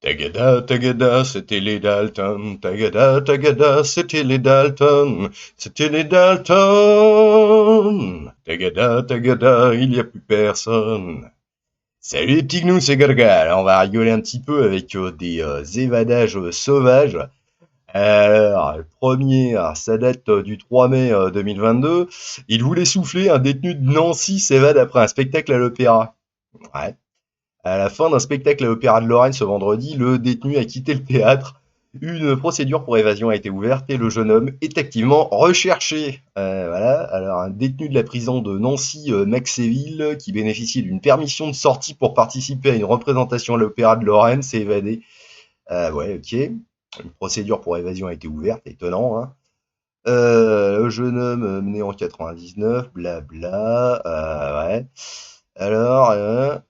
Tagada, tagada, c'était les Dalton. Tagada, tagada, c'était les Dalton. C'était les Dalton. Tagada, tagada, il n'y a plus personne. Salut les petits gnous, c'est Gorga. Alors, on va rigoler un petit peu avec des évadages sauvages. Alors, le premier, ça date du 3 mai 2022. Il voulait souffler, un détenu de Nancy s'évade après un spectacle à l'opéra. Ouais. À la fin d'un spectacle à l'Opéra de Lorraine ce vendredi, le détenu a quitté le théâtre. Une procédure pour évasion a été ouverte et le jeune homme est activement recherché. Voilà. Alors, un détenu de la prison de Nancy-Maxéville qui bénéficie d'une permission de sortie pour participer à une représentation à l'Opéra de Lorraine s'est évadé. Ouais, ok. Une procédure pour évasion a été ouverte, étonnant, hein. Le jeune homme né en 99, blabla. Ouais. Alors,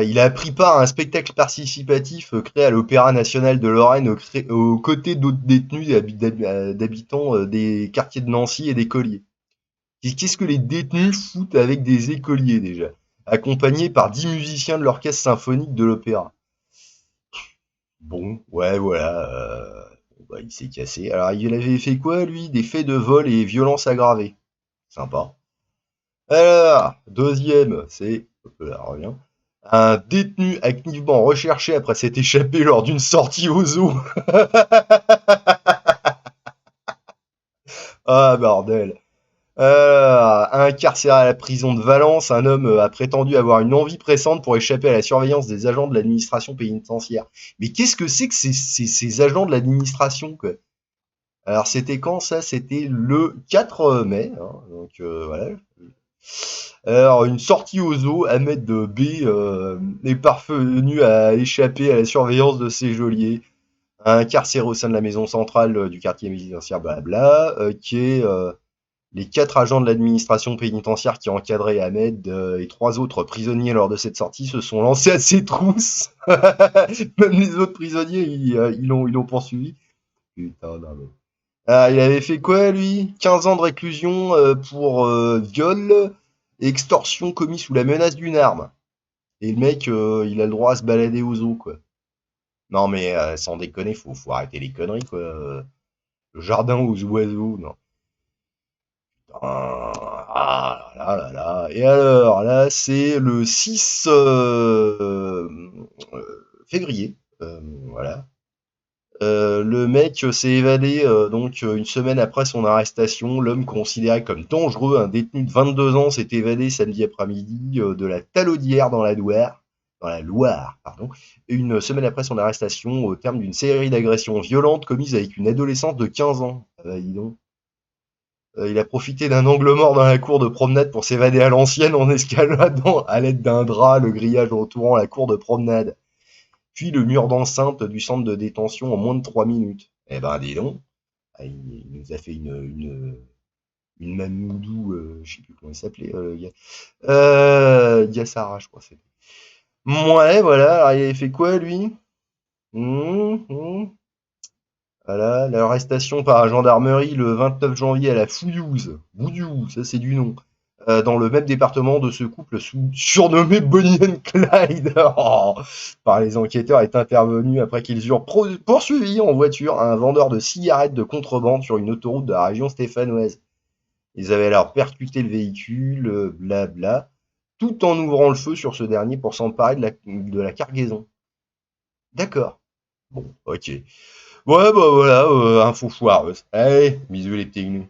il a pris part à un spectacle participatif créé à l'Opéra national de Lorraine aux côtés d'autres détenus d'habitants des quartiers de Nancy et d'écoliers. Qu'est-ce que les détenus foutent avec des écoliers déjà, accompagnés par 10 musiciens de l'orchestre symphonique de l'opéra? Bon, ouais, voilà, bah, il s'est cassé. Alors, il avait fait quoi, lui? Des faits de vol et violences aggravées. Sympa. Alors, deuxième, c'est... Hop là, revient. Un détenu activement recherché après s'être échappé lors d'une sortie au zoo. Ah, bordel. Incarcéré à la prison de Valence, un homme a prétendu avoir une envie pressante pour échapper à la surveillance des agents de l'administration pénitentiaire. Mais qu'est-ce que c'est que ces agents de l'administration, quoi? Alors, c'était quand ça? C'était le 4 mai. Hein, donc, voilà. Alors, une sortie au zoo, Ahmed B est parvenu à échapper à la surveillance de ses geôliers, incarcéré au sein de la maison centrale du quartier pénitentiaire, blabla, qui est les 4 agents de l'administration pénitentiaire qui encadraient Ahmed et 3 autres prisonniers lors de cette sortie se sont lancés à ses trousses. Même les autres prisonniers, ils l'ont poursuivi. Putain, non mais... Ah, il avait fait quoi, lui? 15 ans de réclusion pour viol et extorsion commis sous la menace d'une arme. Et le mec, il a le droit à se balader aux zoo, quoi. Non, mais sans déconner, faut arrêter les conneries, quoi. Le jardin aux oiseaux, non. Ah là là là. Et alors, là, c'est le 6 février. Voilà. Le mec s'est évadé donc une semaine après son arrestation. L'homme considéré comme dangereux, un détenu de 22 ans, s'est évadé samedi après-midi de la Talaudière dans la Loire, pardon, une semaine après son arrestation au terme d'une série d'agressions violentes commises avec une adolescente de 15 ans. Ah bah, dis donc. Il a profité d'un angle mort dans la cour de promenade pour s'évader à l'ancienne en escaladant à l'aide d'un drap le grillage entourant la cour de promenade, puis le mur d'enceinte du centre de détention en moins de 3 minutes. Eh ben, dis donc, il nous a fait une Mamoudou, je sais plus comment il s'appelait, le gars. Gassara, je crois. C'est. Ouais, voilà, alors il avait fait quoi, lui? Hum. Voilà, l'arrestation par la gendarmerie le 29 janvier à la Fouillouse. Boudiou, ça c'est du nom. Dans le même département de ce couple surnommé Bonnie and Clyde, oh, par les enquêteurs, est intervenu après qu'ils eurent poursuivi en voiture un vendeur de cigarettes de contrebande sur une autoroute de la région stéphanoise. Ils avaient alors percuté le véhicule, blabla, tout en ouvrant le feu sur ce dernier pour s'emparer de la cargaison. D'accord. Bon, ok. Ouais, bah voilà, info foireuse. Allez, bisous les petits gnous.